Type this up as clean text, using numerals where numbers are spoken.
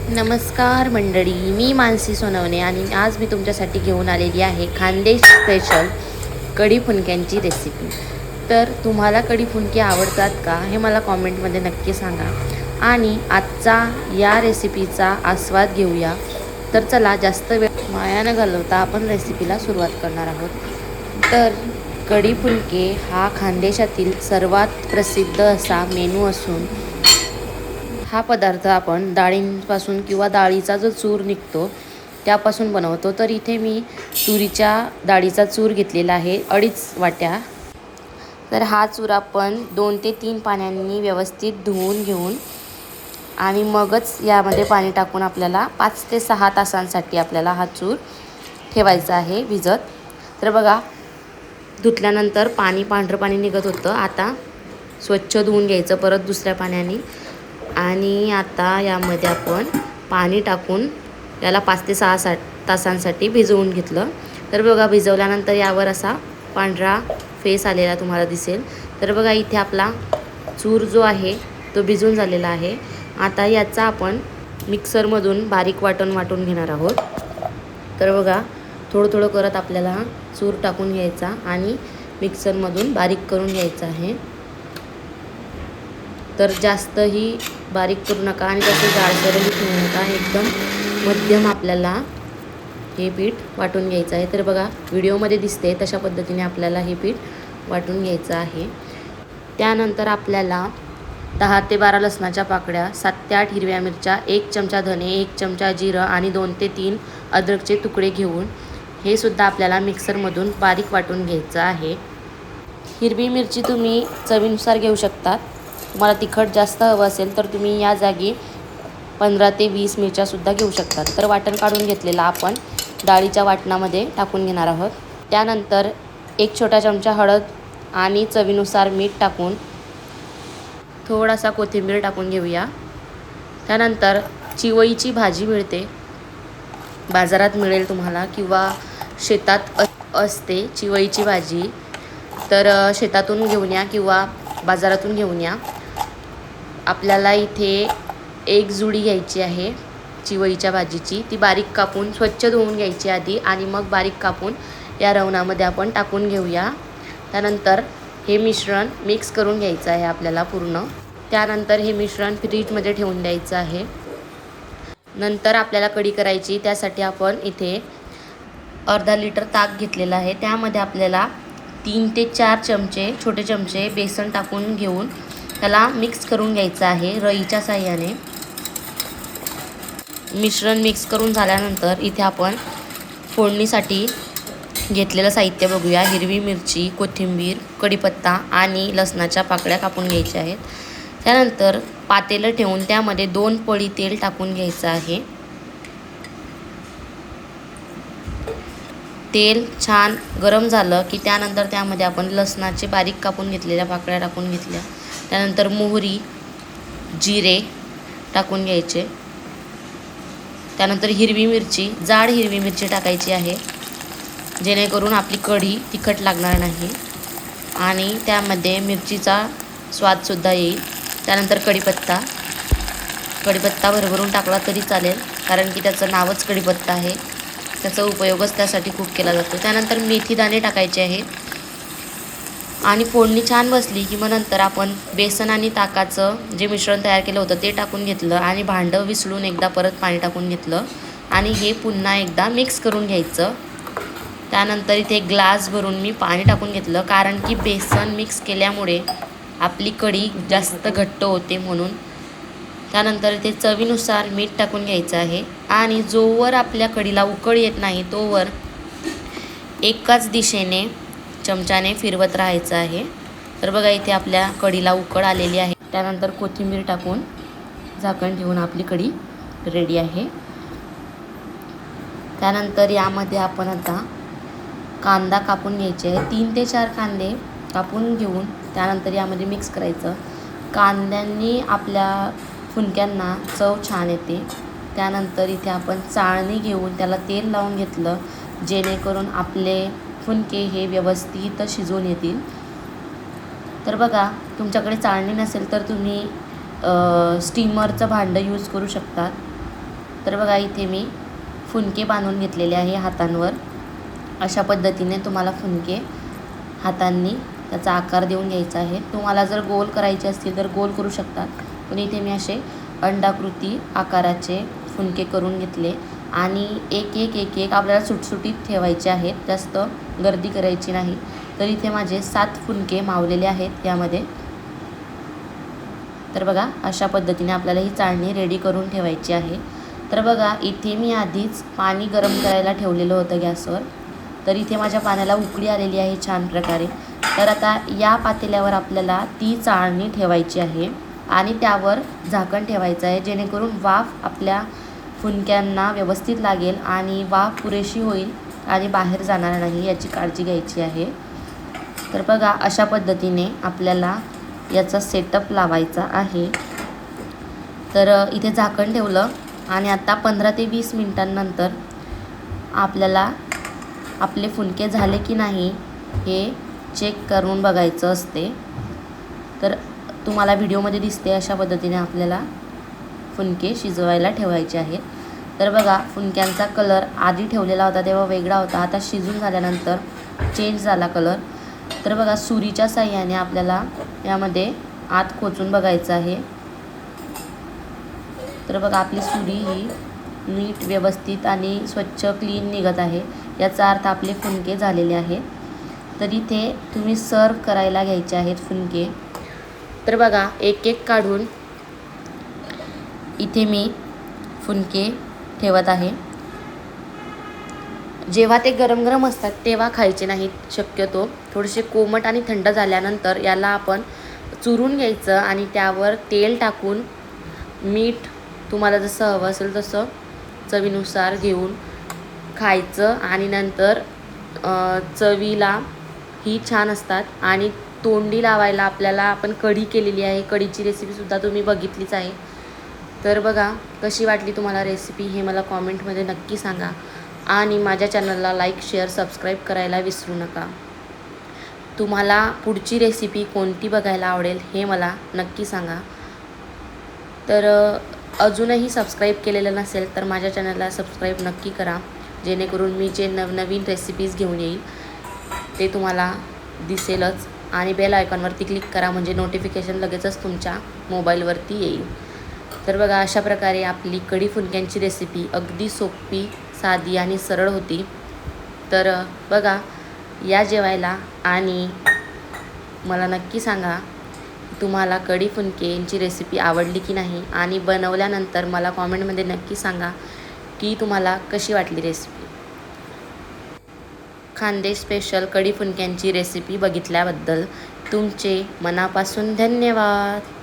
नमस्कार मंडळी, मी मानसी सोनवणे आणि आज मी तुमच्यासाठी घेऊन आलेली आहे खानदेश स्पेशल कढी फुनक्यांची रेसिपी। तर तुम्हाला कढी फुनके आवडतात का हे मला कॉमेंटमध्ये नक्की सांगा आणि आजचा या रेसिपीचा आस्वाद घेऊया। तर चला जास्त वेळ वाया न घालवता आपण रेसिपीला सुरुवात करणार आहोत। तर कढी फुनके हा खानदेशातील सर्वात प्रसिद्ध असा मेनू असून हा पदार्थ आपण डाळींपासून किंवा डाळीचा जो चूर निघतो त्यापासून बनवतो। तर इथे मी तुरीच्या डाळीचा चूर घेतलेला आहे 2.5 वाट्या। तर हा चूर आपण 2 ते 3 पाण्याने व्यवस्थित धुवून घेऊन आणि मगच यामध्ये पाणी टाकून आपल्याला 5 ते 6 तासांसाठी आपल्याला हा चूर ठेवायचा आहे भिजत। तर बघा, धुतल्यानंतर पांढरं पाणी निघत होतं, आता स्वच्छ धुवून घ्यायचं परत दुसऱ्या पाण्याने। आणि आता यामध्ये आपण पाणी टाकून याला 5 ते 6 तासांसाठी भिजवून घेतलं। तर बघा, भिजवल्यानंतर यावर असा पांढरा फेस आलेला तुम्हाला दिसेल। तर बघा, इथे आपला चूर जो आहे तो भिजून झालेला आहे। आता याचा आपण मिक्सरमधून बारीक वाटून घेणार आहोत। तर बघा, थोडं करत आपल्याला चूर टाकून घ्यायचा आणि मिक्सरमधून बारीक करून घ्यायचा आहे। तर जास्तही बारीक करू नका आणि त्याचे जाडसरही ठेवू नका, एकदम मध्यम आपल्याला हे पीठ वाटून घ्यायचं आहे। तर बघा, व्हिडिओमध्ये दिसते तशा पद्धतीने आपल्याला हे पीठ वाटून घ्यायचं आहे। त्यानंतर आपल्याला 10 ते 12 लसणाच्या पाकळ्या, 7 ते 8 हिरव्या मिरच्या, 1 चमचा धने, 1 चमचा जिरं आणि 2 ते 3 अद्रकचे तुकडे घेऊन हे सुद्धा आपल्याला मिक्सरमधून बारीक वाटून घ्यायचं आहे। हिरवी मिरची तुम्ही चवीनुसार घेऊ शकता। तुम्हाला तिखट जास्त हवं असेल तर तुम्ही या जागी 15 ते 20 मिरच्यासुद्धा घेऊ शकता। तर वाटण काढून घेतलेला आपण डाळीच्या वाटणामध्ये टाकून घेणार आहोत। त्यानंतर 1 छोटा चमचा हळद आणि चवीनुसार मीठ टाकून थोडासा कोथिंबीर टाकून घेऊया। त्यानंतर चिवईची भाजी मिळते, बाजारात मिळेल तुम्हाला किंवा शेतात असते चिवईची भाजी। तर शेतातून घेऊन या किंवा बाजारातून घेऊन या। आपल्याला इथे 1 जुडी घ्यायची आहे चिवईच्या भाजीची, ती बारीक कापून स्वच्छ धुवून घ्यायची आधी आणि मग बारीक कापून या रवणामध्ये आपण टाकून घेऊया। त्यानंतर हे मिश्रण मिक्स करून घ्यायचं आहे आपल्याला पूर्ण। त्यानंतर हे मिश्रण फ्रीजमध्ये ठेवून द्यायचं आहे। नंतर आपल्याला कढी करायची, त्यासाठी आपण इथे अर्धा लिटर ताक घेतलेलं आहे। त्यामध्ये आपल्याला 3 ते 4 चमचे छोटे चमचे बेसन टाकून घेऊन त्याला मिक्स करून घ्यायचं आहे रईच्या साहाय्याने। मिश्रण मिक्स करून झाल्यानंतर इथे आपण फोडणीसाठी घेतलेलं साहित्य बघूया। हिरवी मिरची, कोथिंबीर, कढीपत्ता आणि लसणाच्या पाकळ्या कापून घ्यायच्या आहेत। त्यानंतर पातेलं ठेवून त्यामध्ये 2 पळी तेल टाकून घ्यायचं आहे। तेल छान गरम झालं की त्यानंतर त्यामध्ये आपण लसणाचे बारीक कापून घेतलेल्या पाकळ्या टाकून घेतल्या। त्यानंतर मोहरी, जिरे टाकून घ्यायचे। त्यानंतर हिरवी मिरची, जाड हिरवी मिरची टाकायची आहे, जेणेकरून आपली कढी तिखट लागणार नाही आणि त्यामध्ये मिरचीचा स्वादसुद्धा येईल। त्यानंतर कढीपत्ता भरभरून टाकला तरी चालेल, कारण की त्याचं नावच कढीपत्ता आहे, त्याचा उपयोगच त्यासाठी खूप केला जातो। त्यानंतर मेथी दाणे टाकायचे आहे आणि फोडणी छान बसली की मग नंतर आपण बेसन आणि ताकाचं जे मिश्रण तयार केलं होतं ते टाकून घेतलं आणि भांडं विसळून एकदा परत पाणी टाकून घेतलं आणि हे पुन्हा एकदा मिक्स करून घ्यायचं। त्यानंतर इथे ग्लास भरून मी पाणी टाकून घेतलं, कारण की बेसन मिक्स केल्यामुळे आपली कढी जास्त घट्ट होते म्हणून। त्यानंतर इथे चवीनुसार मीठ टाकून घ्यायचं आहे आणि जोवर आपल्या कढीला उकळ येत नाही तोवर एकाच दिशेने चमच्याने फिरवत राहायचं आहे। तर बघा, इथे आपल्या कढीला उकळ आलेली आहे। त्यानंतर कोथिंबीर टाकून झाकण ठेवून आपली कढी रेडी आहे। त्यानंतर यामध्ये आपण आता कांदा कापून घ्यायचे आहे, 3 ते 4 कांदे कापून घेऊन त्यानंतर यामध्ये मिक्स करायचं। कांद्यांनी आपल्या फुनक्यांना चव छान येते। त्यानंतर इथे आपण चाळणी घेऊन त्याला तेल लावून घेतलं, जेणेकरून आपले फुनके हे व्यवस्थित शिजून येतील। तर बघा, तुमच्याकडे चाळणी नसेल तर तुम्ही स्टीमरचं भांडं यूज करू शकता। तर बघा इथे मी फुनके बांधून घेतलेले आहे हातांवर. अशा पद्धतीने तुम्हाला फुनके हातांनी त्याचा आकार देऊन घ्यायचा आहे. तुम्हाला जर गोल करायचे असतील तर गोल करू शकतात, पण इथे मी असे अंडाकृती आकाराचे फुनके करून घेतले. आणि एक एक एक एक आपल्याला सुटसुटीत ठेवायचे आहेत, जास्त गर्दी करायची नाही. तर इथे माझे 7 फुनके मावलेले आहेत यामध्ये. तर बघा अशा पद्धतीने आपल्याला ही चाळणी रेडी करून ठेवायची आहे. तर बघा इथे मी आधीच पाणी गरम करायला ठेवलेलं होतं गॅसवर. तर इथे माझ्या पाण्याला उकळी आलेली आहे छान प्रकारे. तर आता या पातेल्यावर आपल्याला ती चाळणी ठेवायची आहे आणि त्यावर झाकण ठेवायचं आहे, जेणेकरून वाफ आपल्या फुनक्यांना व्यवस्थित लागेल आणि वाफ पुरेशी होईल आणि बाहेर जाणार नाही याची काळजी घ्यायची आहे. तर बघा अशा पद्धतीने आपल्याला याचा सेटअप लावायचा आहे. तर इथे झाकण ठेवलं आणि आता 15 ते 20 मिनिटांनंतर आपल्याला आपले फुनके झाले की नाही हे चेक करून बघायचं असते. तर तुम्हाला व्हिडिओमध्ये दिसते अशा पद्धतीने आपल्याला फुनके शिजवायला ठेवायचे आहेत. तर बघा फुनक्यांचा कलर आधी ठेवलेला होता तेव्हा वेगळा होता, आता शिजून झाल्यानंतर चेंज झाला कलर. तर बघा सुरीच्या साहाय्याने आपल्याला यामध्ये आत खोचून बघायचं आहे. तर बघा आपली सुरी ही नीट व्यवस्थित आणि स्वच्छ क्लीन निघत आहे, याचा अर्थ आपले फुनके झालेले आहेत. तर इथे तुम्ही सर्व करायला घ्यायचे आहेत फुनके. तर बघा एक एक काढून इथे मी फुनके ठेवत आहे. जेव्हा ते गरम गरम असतात तेव्हा खायचे नाहीत शक्यतो. थोडेसे कोमट आणि थंड झाल्यानंतर याला आपण चुरून घ्यायचं आणि त्यावर तेल टाकून मीठ तुम्हाला जसं हवं असेल तसं चवीनुसार घेऊन खायचं. आणि नंतर चवीला ही छान असतात. आणि तोंडी लावायला आपल्याला आपण कढी केलेली आहे, कढीची रेसिपीसुद्धा तुम्ही बघितलीच आहे. तर बघा कशी वाटली तुम्हाला रेसिपी हे मला कॉमेंटमध्ये नक्की सांगा. आणि माझ्या चॅनलला लाईक, शेअर, सबस्क्राईब करायला विसरू नका. तुम्हाला पुढची रेसिपी कोणती बघायला आवडेल हे मला नक्की सांगा. तर अजूनही सबस्क्राईब केलेलं नसेल तर माझ्या चॅनलला सबस्क्राईब नक्की करा, जेणेकरून मी जे नवनवीन रेसिपीज घेऊन येईल ते तुम्हाला दिसेलच. आणि बेल आयकॉनवरती क्लिक करा म्हणजे नोटिफिकेशन लगेचच तुमच्या मोबाईलवरती येईल. तर बघा अशा प्रकारे आपली कढी फुनक्यांची रेसिपी अगदी सोपी, साधी आणि सरळ होती. तर बघा या जेवायला आणि मला नक्की सांगा तुम्हाला कढी फुनके यांची रेसिपी आवडली की नाही. आणि बनवल्यानंतर मला कॉमेंटमध्ये नक्की सांगा की तुम्हाला कशी वाटली रेसिपी. खानदेश स्पेशल कढी फुनक्यांची रेसिपी बघितल्याबद्दल तुमचे मनापासून धन्यवाद.